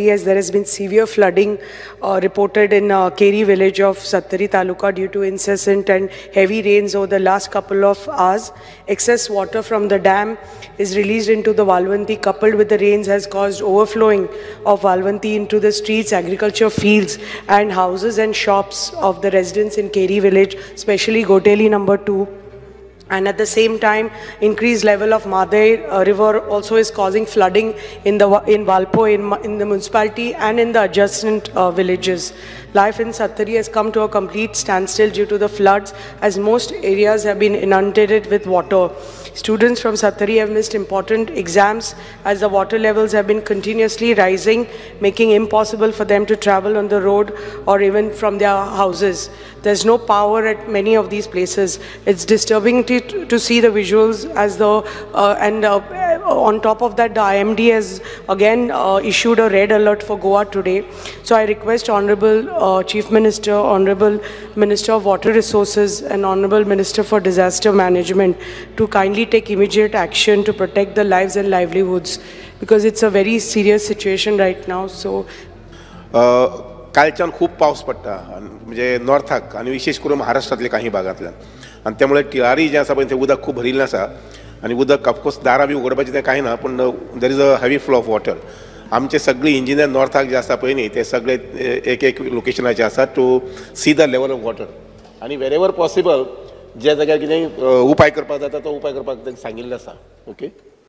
As there has been severe flooding reported in Keri village of Sattari Taluka due to incessant and heavy rains over the last couple of hours. Excess water from the dam is released into the Valvanti, coupled with the rains has caused overflowing of Valvanti into the streets, agriculture fields and houses and shops of the residents in Keri village, especially Goteli number 2. And at the same time, increased level of Madai river also is causing flooding in Valpo, in the municipality and in the adjacent villages. Life in Sattari has come to a complete standstill due to the floods, as most areas have been inundated with water. Students from Sattari have missed important exams as the water levels have been continuously rising, making it impossible for them to travel on the road or even from their houses. There's no power at many of these places. It's disturbing to see the visuals as on top of that, the IMD has again issued a red alert for Goa today. So I request Honorable Chief Minister, Honorable Minister of Water Resources and Honorable Minister for Disaster Management to kindly take immediate action to protect the lives and livelihoods, because it's a very serious situation right now. So कालच्यान खूप पाऊस पडटा म्हणजे नॉर्थाक आणि विशेष करून महाराष्ट्रातले काही भागातल्यान आणि त्यामुळे टिळारी जे आसा पळय ते उदक खूप भरिल्लें आसा आणि उदक ऑफकोर्स दारां बी उगडपाचें तें कांय ना, पण there is a heavy flow of water. आमचे सगळी इंजिनियर नॉर्थाक जे आसा पळय न्ही ते सगळे एक लोकेशनाचे आसा to see the level of water, आणि वेरेवर पॉसिबल जे जाग्यार कितें उपाय करपाक जाता तो उपाय करपाक सांगिल्लें आसा. ओके.